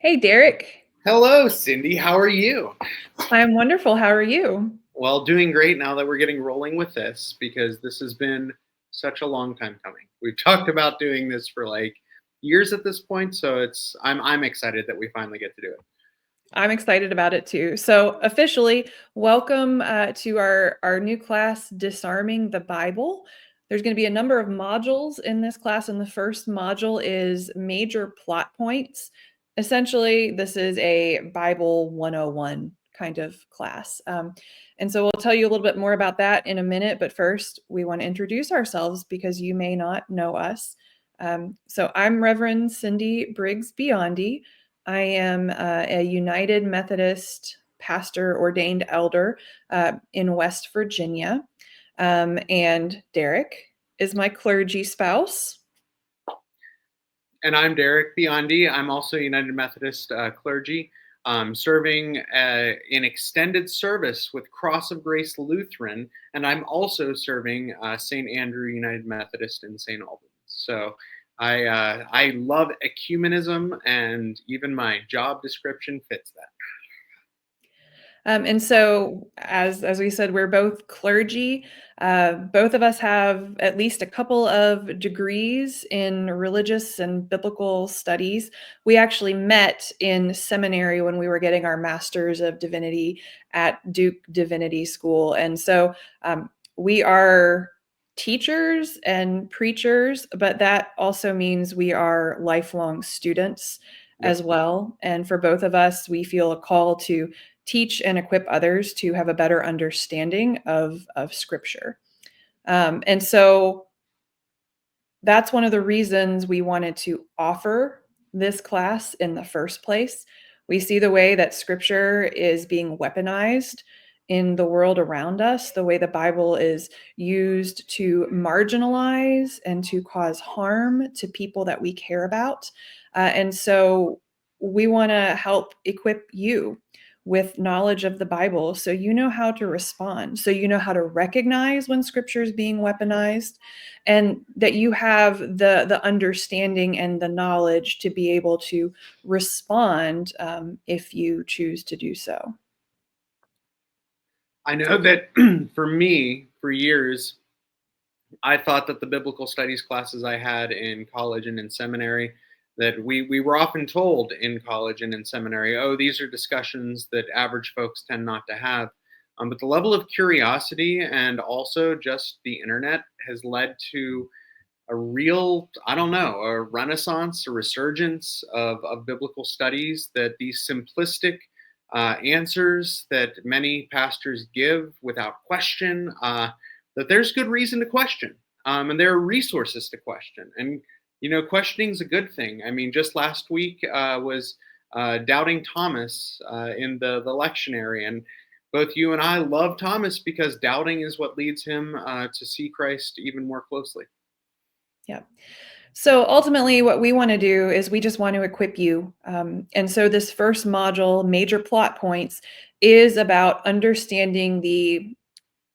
Hey, Derek. Hello, Cindy. How are you? I'm wonderful. How are you? Well, doing great now that we're getting rolling with this because this has been such a long time coming. We've talked about doing this for like years at this point, so I'm excited that we finally get to do it. I'm excited about it too. So, officially, welcome to our new class, Disarming the Bible. There's going to be a number of modules in this class, and the first module is major plot points. Essentially, this is a Bible 101 kind of class. And so, we'll tell you a little bit more about that in a minute. But first, we want to introduce ourselves because you may not know us. So, I'm Reverend Cindy Briggs Biondi. I am a United Methodist pastor ordained elder in West Virginia. And Derek is my clergy spouse. And I'm Derek Biondi. I'm also United Methodist clergy, serving in extended service with Cross of Grace Lutheran, and I'm also serving St. Andrew United Methodist in St. Albans. So I love ecumenism, and even my job description fits that. And so, as we said, we're both clergy. Both of us have at least a couple of degrees in religious and biblical studies. We actually met in seminary when we were getting our Masters of Divinity at Duke Divinity School. And so we are teachers and preachers, but that also means we are lifelong students Yep. as well. And for both of us, we feel a call to teach and equip others to have a better understanding of Scripture. And so that's one of the reasons we wanted to offer this class in the first place. We see the way that Scripture is being weaponized in the world around us, the way the Bible is used to marginalize and to cause harm to people that we care about. And so we want to help equip you with knowledge of the Bible so you know how to respond, so you know how to recognize when Scripture is being weaponized, and that you have the understanding and the knowledge to be able to respond if you choose to do so. I know that for me, for years, I thought that the biblical studies classes I had in college and in seminary, that we were often told in college and in seminary, oh, these are discussions that average folks tend not to have. But the level of curiosity and also just the internet has led to a real, I don't know, a renaissance, a resurgence of biblical studies, that these simplistic answers that many pastors give without question, that there's good reason to question. And there are resources to question. And, questioning is a good thing. I mean, just last week was Doubting Thomas in the lectionary. And both you and I love Thomas because doubting is what leads him to see Christ even more closely. Yeah. So ultimately, what we want to do is we just want to equip you. And so this first module, major plot points, is about understanding the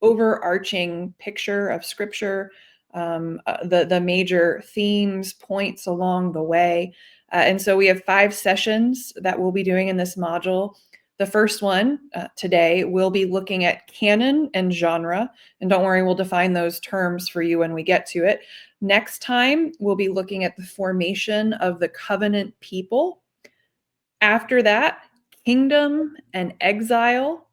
overarching picture of Scripture, the major themes, points along the way. And so we have 5 sessions that we'll be doing in this module. The first one today, we'll be looking at canon and genre. And don't worry, we'll define those terms for you when we get to it. Next time, we'll be looking at the formation of the covenant people. After that, kingdom and exile,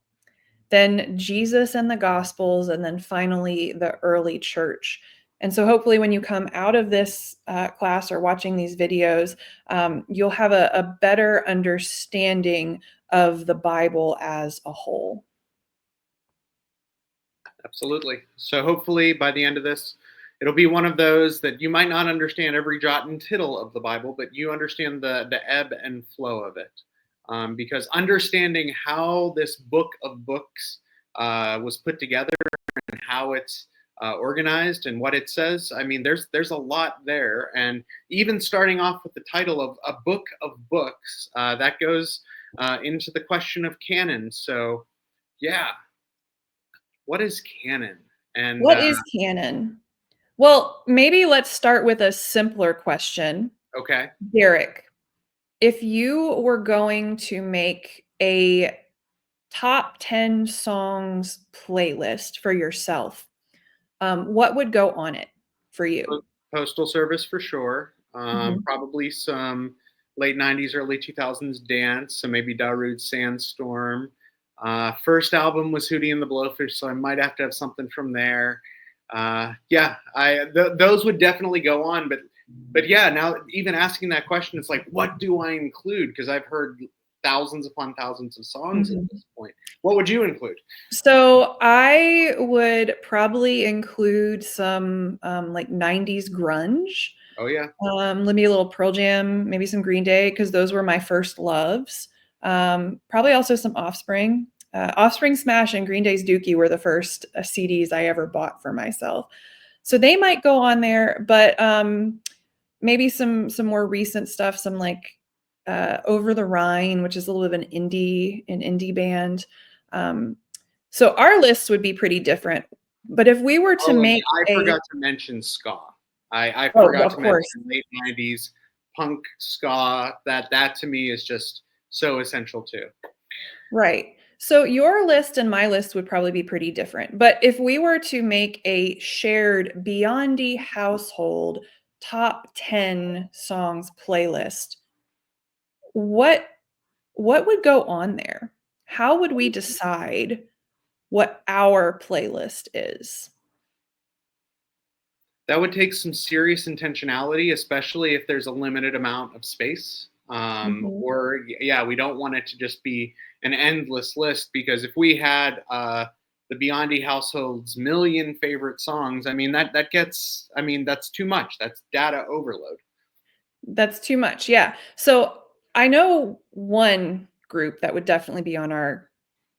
then Jesus and the Gospels, and then finally the early church. And so hopefully when you come out of this class or watching these videos, you'll have a better understanding of the Bible as a whole. Absolutely. So hopefully by the end of this, it'll be one of those that you might not understand every jot and tittle of the Bible, but you understand the ebb and flow of it. Because understanding how this book of books was put together and how it's organized and what it says, I mean, there's a lot there. And even starting off with the title of a book of books, that goes into the question of canon. So, yeah, what is canon? And What is canon? Well, maybe let's start with a simpler question. okay, Derek, If you were going to make a top 10 songs playlist for yourself, what would go on it for you? Postal Service for sure. Mhm. Probably some late '90s, early 2000s dance. So maybe Darude's Sandstorm. First album was Hootie and the Blowfish, so I might have to have something from there. Yeah, those would definitely go on. But yeah, now even asking that question, it's like, what do I include? Because I've heard thousands upon thousands of songs at Mhm. this point. What would you include? So I would probably include some like 90s grunge. Oh yeah, Maybe a little Pearl Jam, maybe some Green Day, because those were my first loves. Probably also some Offspring. Offspring Smash and Green Day's Dookie were the first CDs I ever bought for myself. So they might go on there, but maybe some more recent stuff, some like Over the Rhine, which is a little bit of an indie band. Um, so our lists would be pretty different. But if we were to oh, and make I a forgot to mention ska. I oh, forgot of to mention course. late '90s punk ska. That to me is just so essential too. Right. So your list and my list would probably be pretty different. But if we were to make a shared Beyondy household top 10 songs playlist, what what would go on there? How would we decide what our playlist is? That would take some serious intentionality, especially if there's a limited amount of space. Mhm. Or yeah, we don't want it to just be an endless list because if we had the Beyondy household's million favorite songs, I mean that gets, I mean that's too much. That's data overload. That's too much. Yeah. So I know one group that would definitely be on our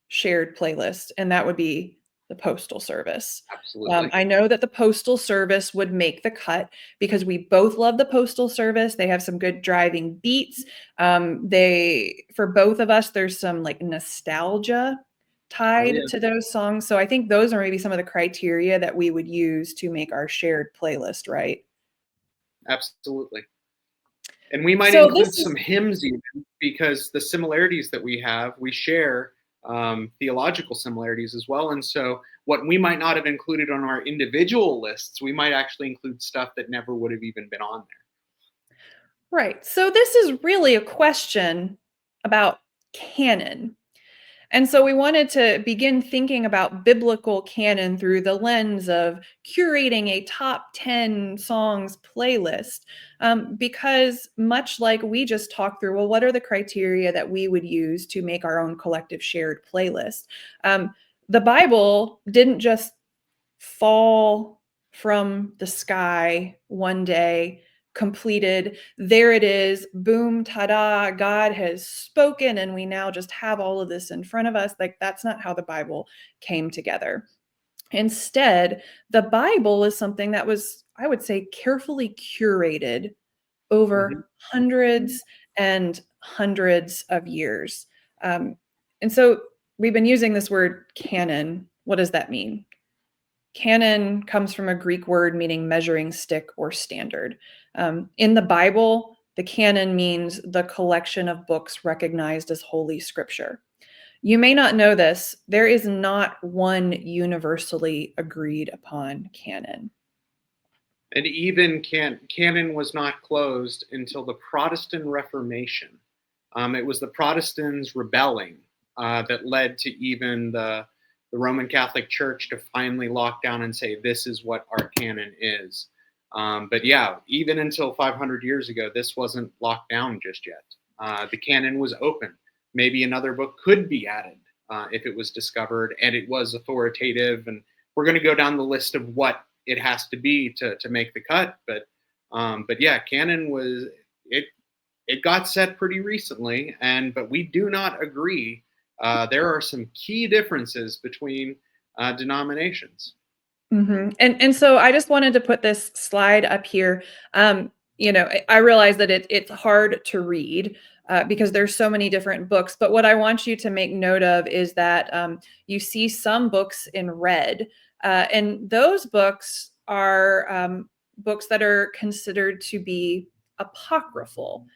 shared playlist, and that would be the Postal Service. Absolutely. I know that the Postal Service would make the cut because we both love the Postal Service. They have some good driving beats. They, for both of us, there's some like nostalgia Oh tied yeah, to those songs. So I think those are maybe some of the criteria that we would use to make our shared playlist, right? absolutely. And we might So include this some is hymns even because the similarities that we share theological similarities as well. And so, what we might not have included on our individual lists, we might actually include stuff that never would have even been on there. right. So this is really a question about canon. And so we wanted to begin thinking about biblical canon through the lens of curating a top 10 songs playlist. Because much like we just talked through, well, what are the criteria that we would use to make our own collective shared playlist? Um, the Bible didn't just fall from the sky one day, completed. There it is. Boom, ta-da. God has spoken, and we now just have all of this in front of us. Like, that's not how the Bible came together. Instead, the Bible is something that was, I would say, carefully curated Mhm. over hundreds and hundreds of years. Um, and so we've been using this word canon. What does that mean? Canon comes from a Greek word meaning measuring stick or standard. In the Bible, the canon means the collection of books recognized as holy scripture. You may not know this, there is not one universally agreed upon canon. And even canon was not closed until the Protestant Reformation. It was the Protestants rebelling that led to even the Roman Catholic Church to finally lock down and say, this is what our canon is. But yeah, even until 500 years ago, this wasn't locked down just yet. The canon was open. Maybe another book could be added if it was discovered and it was authoritative. And we're going to go down the list of what it has to be to make the cut. But yeah, canon was it. It got set pretty recently, and but we do not agree. There are some key differences between denominations. And so I just wanted to put this slide up here. I realize that it's hard to read because there's so many different books. But what I want you to make note of is that you see some books in red, and those books are books that are considered to be apocryphal.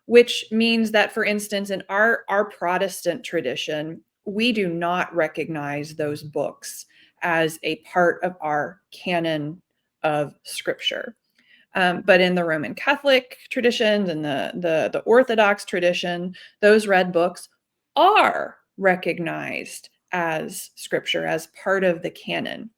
which means that, for instance, in our Protestant tradition, we do not recognize those books as a part of our canon of Scripture. But in the Roman Catholic traditions and the Orthodox tradition, those red books are recognized as Scripture, as part of the canon.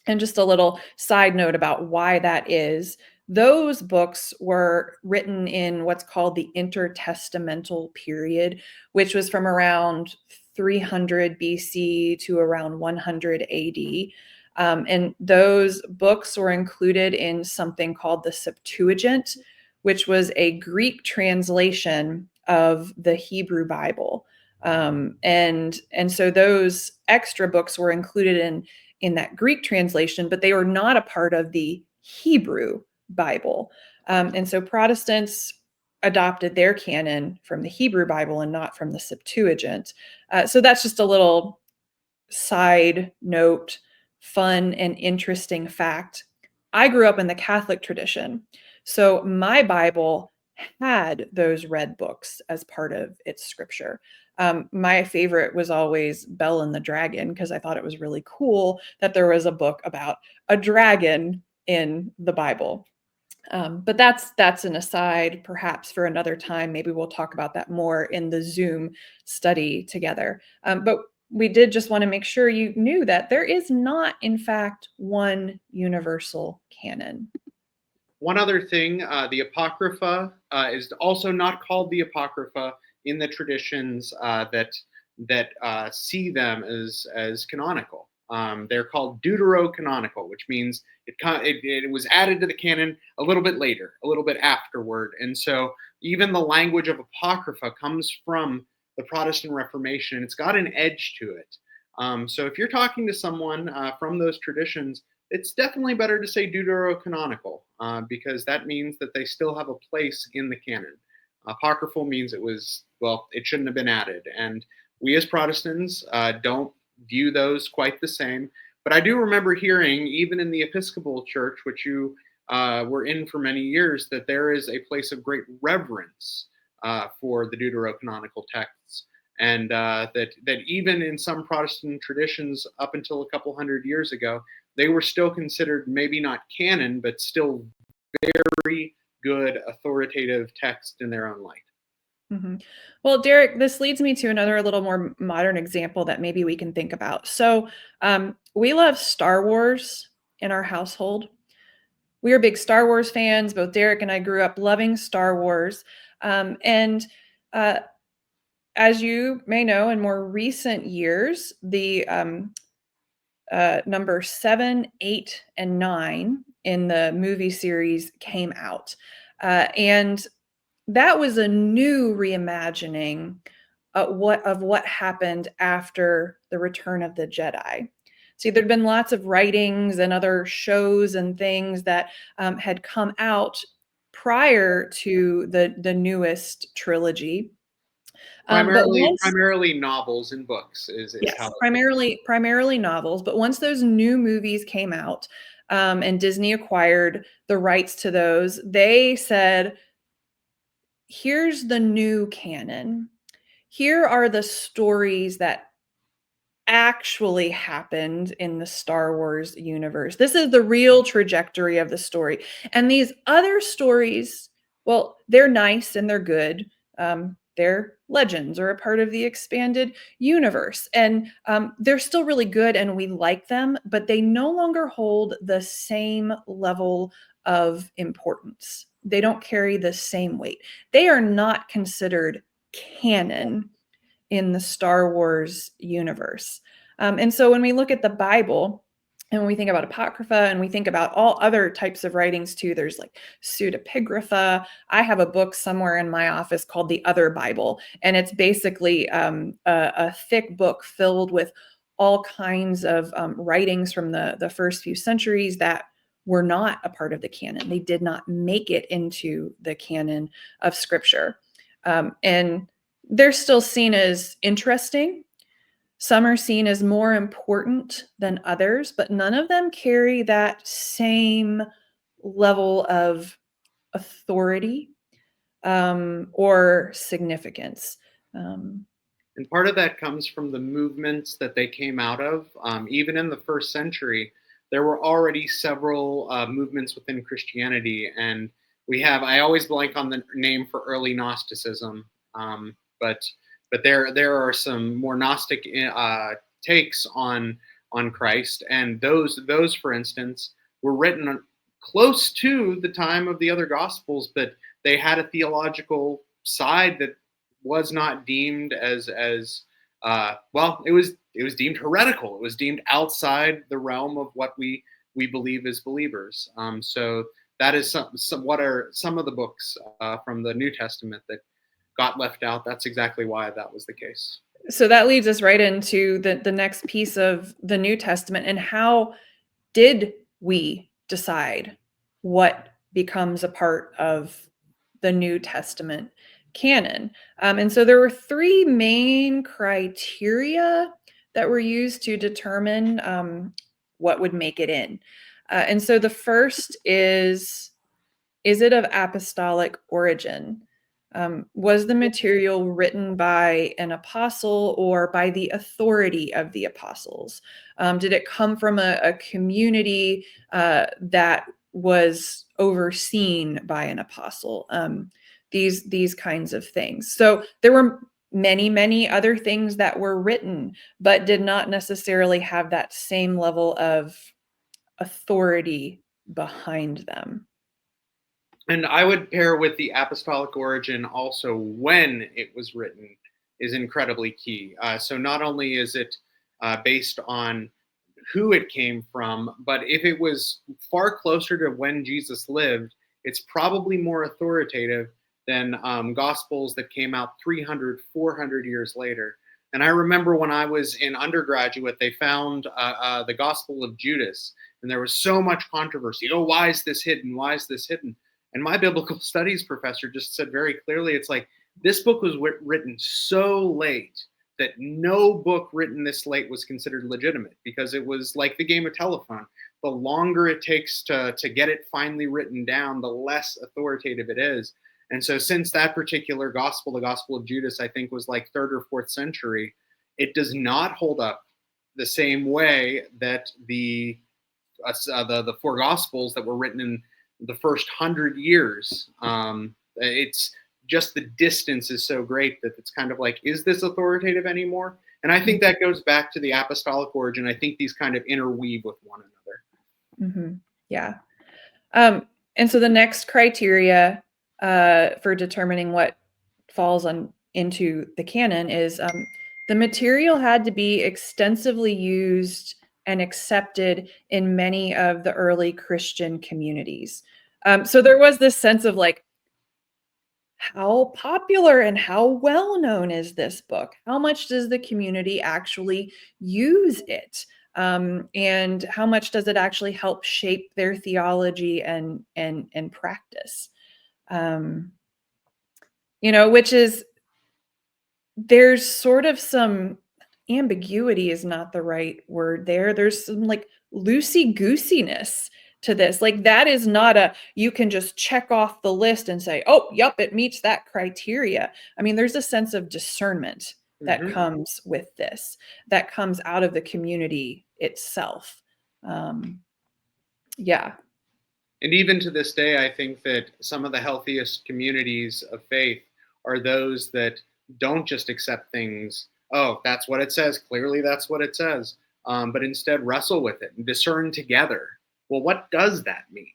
And just a little side note about why that is. Those books were written in what's called the intertestamental period, which was from around 300 BC to around 100 AD. And those books were included in something called the Septuagint, which was a Greek translation of the Hebrew Bible. And so those extra books were included in that Greek translation, but they were not a part of the Hebrew Bible. And so Protestants adopted their canon from the Hebrew Bible and not from the Septuagint. So that's just a little side note, fun and interesting fact. I grew up in the Catholic tradition. So my Bible had those red books as part of its scripture. My favorite was always Belle and the Dragon, because I thought it was really cool that there was a book about a dragon in the Bible. But that's an aside, perhaps for another time. Maybe we'll talk about that more in the Zoom study together. But we did just want to make sure you knew that there is not, in fact, one universal canon. One other thing, the Apocrypha is also not called the Apocrypha in the traditions that see them as canonical. They're called deuterocanonical, which means it was added to the canon a little bit later, a little bit afterward. And so even the language of Apocrypha comes from the Protestant Reformation. It's got an edge to it. So if you're talking to someone from those traditions, it's definitely better to say deuterocanonical because that means that they still have a place in the canon. Apocryphal means it shouldn't have been added. And we as Protestants don't view those quite the same. But I do remember hearing, even in the Episcopal Church, which you were in for many years, that there is a place of great reverence for the deuterocanonical texts. And that even in some Protestant traditions up until a couple hundred years ago, they were still considered maybe not canon, but still very good authoritative text in their own light. Mm-hmm. Well, Derek, this leads me to another little more modern example that maybe we can think about. So we love Star Wars in our household. We are big Star Wars fans. Both Derek and I grew up loving Star Wars. And as you may know, in more recent years, the number 7, 8, and 9 in the movie series came out. And that was a new reimagining of what happened after the Return of the Jedi. See, there'd been lots of writings and other shows and things that had come out prior to the newest trilogy. Primarily novels and books is how Yes, primarily novels. But once those new movies came out, and Disney acquired the rights to those, they said, here's the new canon. Here are the stories that actually happened in the Star Wars universe. This is the real trajectory of the story. And these other stories, well, they're nice and they're good. They're legends or a part of the expanded universe. And they're still really good and we like them, but they no longer hold the same level of importance. They don't carry the same weight. They are not considered canon in the Star Wars universe. And so when we look at the Bible, and when we think about Apocrypha and we think about all other types of writings too, there's like pseudepigrapha. I have a book somewhere in my office called The Other Bible, and it's basically a thick book filled with all kinds of writings from the first few centuries that were not a part of the canon. They did not make it into the canon of Scripture. And they're still seen as interesting. Some are seen as more important than others, but none of them carry that same level of authority. or significance. Um, And part of that comes from the movements that they came out of. Even in the first century, there were already several movements within Christianity. And I always blank on the name for early Gnosticism, but there are some more Gnostic takes on Christ. And those, for instance, were written close to the time of the other Gospels, but they had a theological side that was not deemed as well. It was deemed heretical. It was deemed outside the realm of what we believe as believers. So that is what are some of the books from the New Testament that got left out. That's exactly why that was the case. so that leads us right into the next piece of the New Testament, and how did we decide what becomes a part of the New Testament canon? And so there were three main criteria that were used to determine what would make it in. And so the first is it of apostolic origin? Was the material written by an apostle or by the authority of the apostles? Did it come from a community that was overseen by an apostle? These kinds of things. So there were many other things that were written, but did not necessarily have that same level of authority behind them. And I would pair with the apostolic origin also when it was written is incredibly key. So not only is it based on who it came from, but if it was far closer to when Jesus lived, it's probably more authoritative than gospels that came out 300, 400 years later. And I remember when I was in undergraduate, they found the Gospel of Judas, and there was so much controversy. Oh, why is this hidden? Why is this hidden? And my biblical studies professor just said very clearly, it's like, this book was written so late that no book written this late was considered legitimate, because it was like the game of telephone. The longer it takes to get it finally written down, the less authoritative it is. And so since that particular gospel, the Gospel of Judas, I think was like 3rd or 4th century, it does not hold up the same way that the four gospels that were written in the first 100 years. It's just the distance is so great that it's kind of like, is this authoritative anymore? And I think that goes back to the apostolic origin. I think these kind of interweave with one another. Mm-hmm. Yeah. And so the next criteria for determining what falls into the canon is the material had to be extensively used and accepted in many of the early Christian communities. So there was this sense of like, how popular and how well known is this book? How much does the community actually use it? And how much does it actually help shape their theology and practice? Which is, there's sort of some ambiguity is not the right word there. There's some like loosey goosiness to this. Like, that is not you can just check off the list and say, oh, yep, it meets that criteria. I mean, there's a sense of discernment that Mm-hmm. comes with this, that comes out of the community itself. Yeah. And even to this day, I think that some of the healthiest communities of faith are those that don't just accept things. Oh, that's what it says. Clearly, that's what it says. But instead wrestle with it and discern together. Well, what does that mean?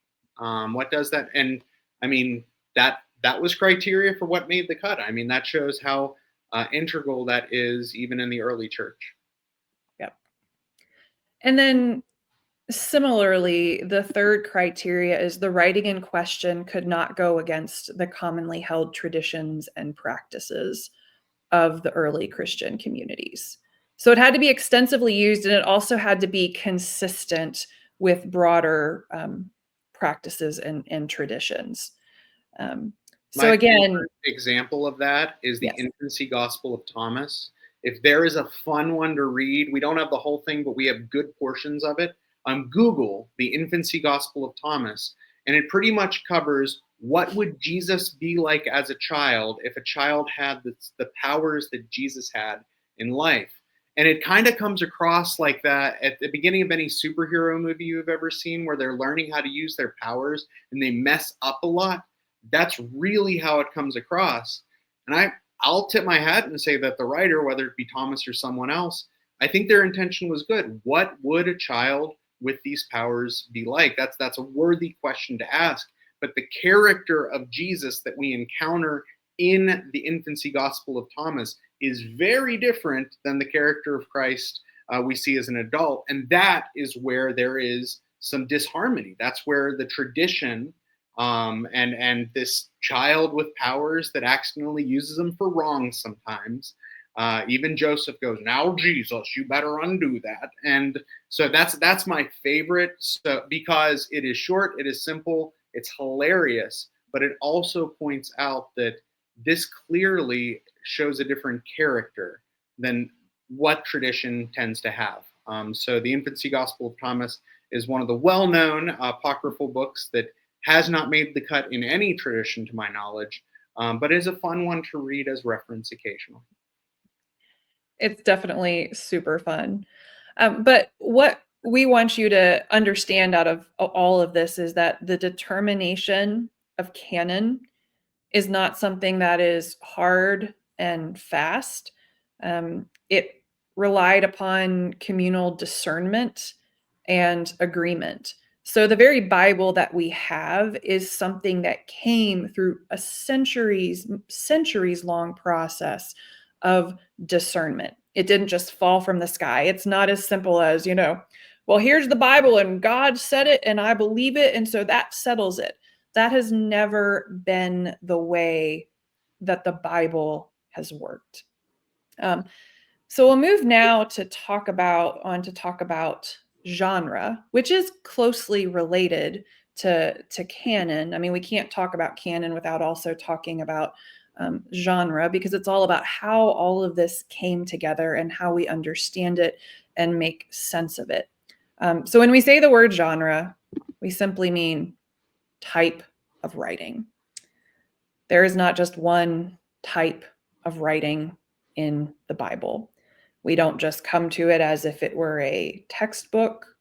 What does that? And I mean, that was criteria for what made the cut. I mean, that shows how integral that is, even in the early church. Yep. And then similarly, the third criteria is the writing in question could not go against the commonly held traditions and practices of the early Christian communities. So it had to be extensively used, and it also had to be consistent with broader practices and traditions. So My again, favorite example of that is the yes. Infancy Gospel of Thomas. If there is a fun one to read, we don't have the whole thing, but we have good portions of it. On Google, the Infancy Gospel of Thomas, and it pretty much covers what would Jesus be like as a child if a child had the powers that Jesus had in life? And it kind of comes across like that at the beginning of any superhero movie you've ever seen, where they're learning how to use their powers and they mess up a lot. That's really how it comes across. And I'll tip my hat and say that the writer, whether it be Thomas or someone else, I think their intention was good. What would a child with these powers be like? That's a worthy question to ask. But the character of Jesus that we encounter in the infancy gospel of Thomas is very different than the character of Christ we see as an adult. And that is where there is some disharmony. That's where the tradition and this child with powers that accidentally uses them for wrong sometimes. Even Joseph goes, "Now Jesus, you better undo that." And so that's my favorite. So because it is short, it is simple, it's hilarious, but it also points out that this clearly shows a different character than what tradition tends to have. So the Infancy Gospel of Thomas is one of the well-known apocryphal books that has not made the cut in any tradition to my knowledge, but is a fun one to read as reference occasionally. It's definitely super fun. But what we want you to understand out of all of this is that the determination of canon is not something that is hard and fast. It relied upon communal discernment and agreement. So the very Bible that we have is something that came through a centuries long process of discernment. It didn't just fall from the sky. It's not as simple as, well, here's the Bible and God said it and I believe it. And so that settles it. That has never been the way that the Bible has worked. So we'll move now to talk about genre, which is closely related to canon. I mean, we can't talk about canon without also talking about genre, because it's all about how all of this came together and how we understand it and make sense of it. So when we say the word genre, we simply mean type of writing. There is not just one type of writing in the Bible. We don't just come to it as if it were a textbook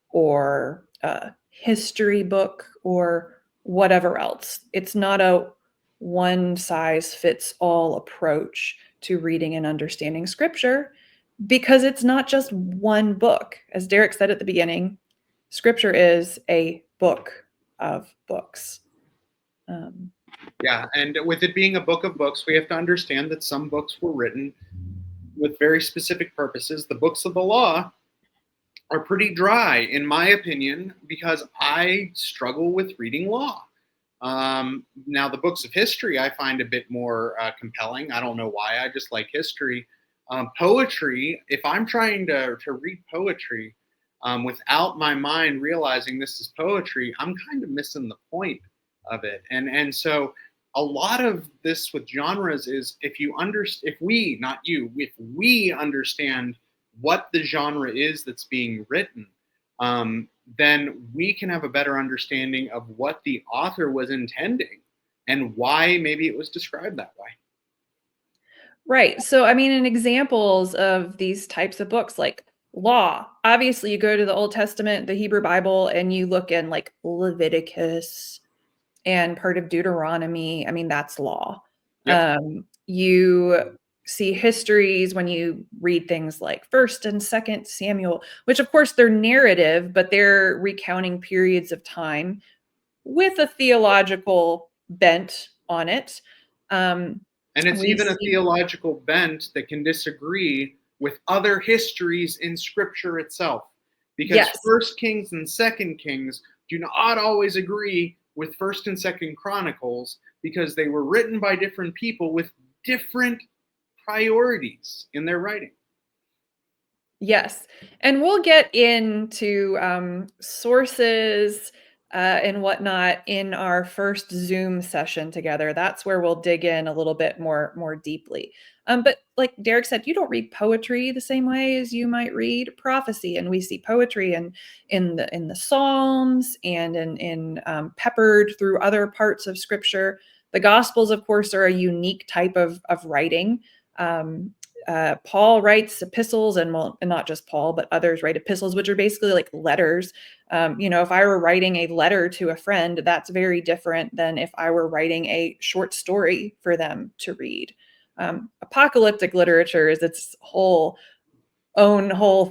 or a history book or whatever else. It's not a one size fits all approach to reading and understanding scripture, because it's not just one book. As Derek said at the beginning, scripture is a book of books. Yeah, and with it being a book of books, we have to understand that some books were written with very specific purposes. The books of the law are pretty dry, in my opinion, because I struggle with reading law. Now, the books of history I find a bit more compelling. I don't know why. I just like history. Poetry, if I'm trying to read poetry without my mind realizing this is poetry, I'm kind of missing the point of it. And so a lot of this with genres is if we, not you, if we understand what the genre is that's being written, then we can have a better understanding of what the author was intending and why maybe it was described that way. Right. So, I mean, in examples of these types of books, like law, obviously you go to the Old Testament, the Hebrew Bible, and you look in like Leviticus and part of Deuteronomy. I mean, that's law. Yep. You see histories when you read things like First and Second Samuel, which of course they're narrative, but they're recounting periods of time with a theological bent on it. And it's We even a see, theological bent that can disagree with other histories in scripture itself. Because yes, First Kings and Second Kings do not always agree with First and Second Chronicles because they were written by different people with different priorities in their writing. yes. And we'll get into sources and whatnot in our first Zoom session together. That's where we'll dig in a little bit more deeply. But like Derek said, you don't read poetry the same way as you might read prophecy, and we see poetry in the Psalms and in peppered through other parts of Scripture. The Gospels, of course, are a unique type of writing. Um, Paul writes epistles, and well, and not just Paul, but others write epistles, which are basically like letters. If I were writing a letter to a friend, that's very different than if I were writing a short story for them to read. Apocalyptic literature is its whole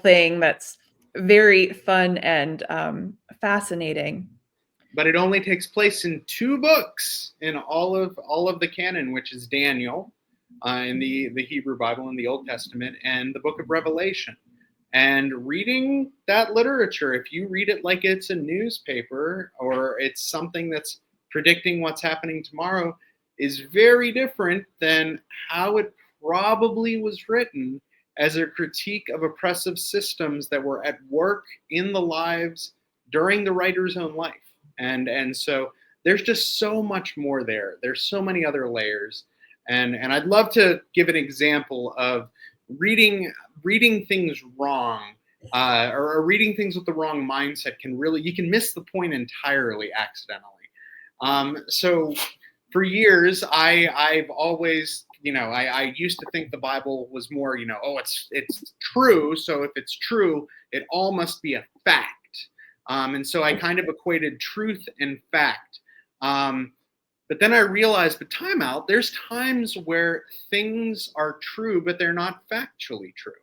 thing that's very fun and fascinating. But it only takes place in two books in all of the canon, which is Daniel in the Hebrew Bible in the Old Testament, and the book of Revelation. And reading that literature, if you read it like it's a newspaper or it's something that's predicting what's happening tomorrow, is very different than how it probably was written as a critique of oppressive systems that were at work in the lives during the writer's own life. And so there's just so much more there. There's so many other layers. And I'd love to give an example of reading things wrong, or reading things with the wrong mindset you can miss the point entirely accidentally. So for years, I've always, I used to think the Bible was more, oh, it's true. So if it's true, it all must be a fact. And so I kind of equated truth and fact. But then I realized, but time out, there's times where things are true, but they're not factually true.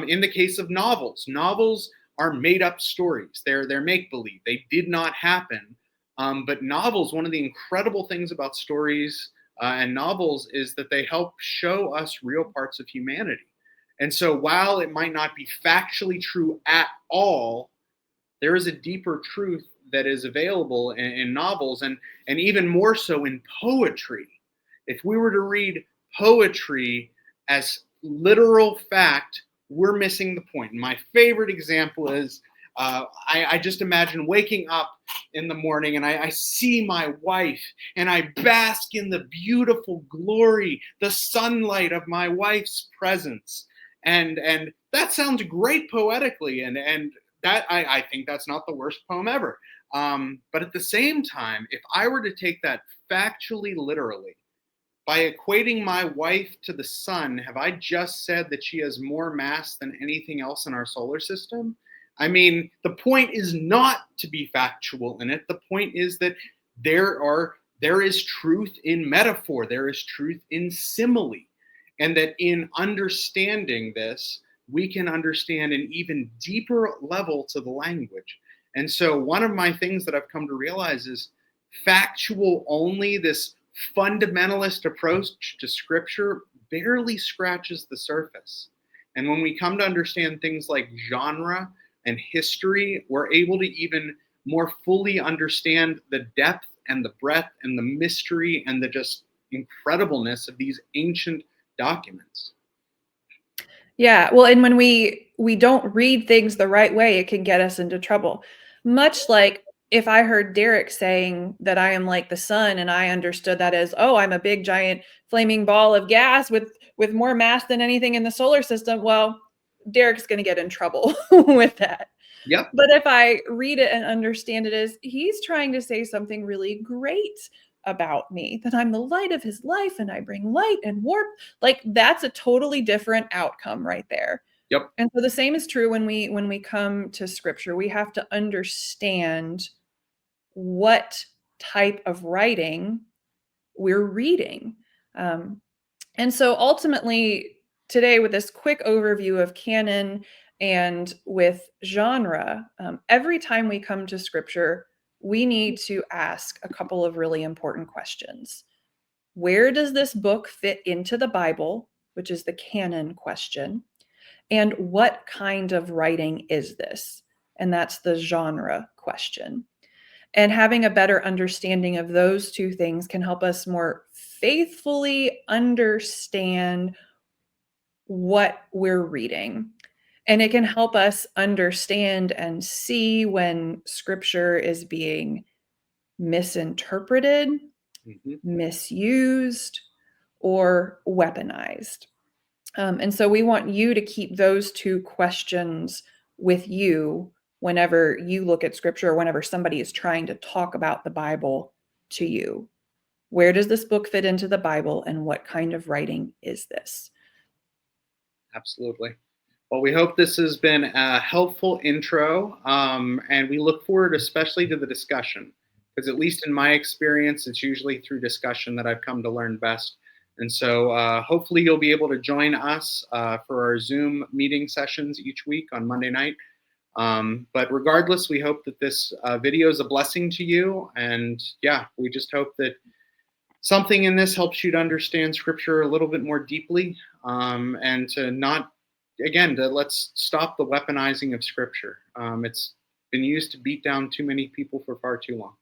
In the case of novels are made up stories. They're make believe. They did not happen. But novels, one of the incredible things about stories and novels is that they help show us real parts of humanity. And so while it might not be factually true at all, there is a deeper truth that is available in novels, and even more so in poetry. If we were to read poetry as literal fact, we're missing the point. And my favorite example is I just imagine waking up in the morning and I see my wife and I bask in the beautiful glory, the sunlight of my wife's presence. And that sounds great poetically, and that I think that's not the worst poem ever. But at the same time, if I were to take that factually literally, by equating my wife to the sun, have I just said that she has more mass than anything else in our solar system? I mean, the point is not to be factual in it. The point is that there is truth in metaphor, there is truth in simile, and that in understanding this, we can understand an even deeper level to the language. And so one of my things that I've come to realize is factual only, this fundamentalist approach to scripture barely scratches the surface. And when we come to understand things like genre and history, we're able to even more fully understand the depth and the breadth and the mystery and the just incredibleness of these ancient documents. Yeah, well, and when we don't read things the right way, it can get us into trouble. Much like if I heard Derek saying that I am like the sun and I understood that as, oh, I'm a big giant flaming ball of gas with more mass than anything in the solar system, well, Derek's going to get in trouble with that. Yep. But if I read it and understand it as he's trying to say something really great about me, that I'm the light of his life and I bring light and warmth, like that's a totally different outcome right there. Yep. And so the same is true when we come to scripture. We have to understand what type of writing we're reading. Um, and so ultimately, today, with this quick overview of canon and with genre, every time we come to scripture, we need to ask a couple of really important questions. Where does this book fit into the Bible, which is the canon question? And what kind of writing is this? And that's the genre question. And having a better understanding of those two things can help us more faithfully understand what we're reading. And it can help us understand and see when scripture is being misinterpreted, misused, or weaponized. And so we want you to keep those two questions with you whenever you look at scripture or whenever somebody is trying to talk about the Bible to you. Where does this book fit into the Bible, and what kind of writing is this? Absolutely. Well, we hope this has been a helpful intro, and we look forward especially to the discussion, because at least in my experience, it's usually through discussion that I've come to learn best. And so hopefully you'll be able to join us for our Zoom meeting sessions each week on Monday night. But regardless, we hope that this video is a blessing to you. And yeah, we just hope that something in this helps you to understand Scripture a little bit more deeply, and to not, again, to let's stop the weaponizing of Scripture. It's been used to beat down too many people for far too long.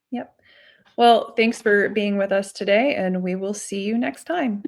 Yep. Well, thanks for being with us today, and we will see you next time.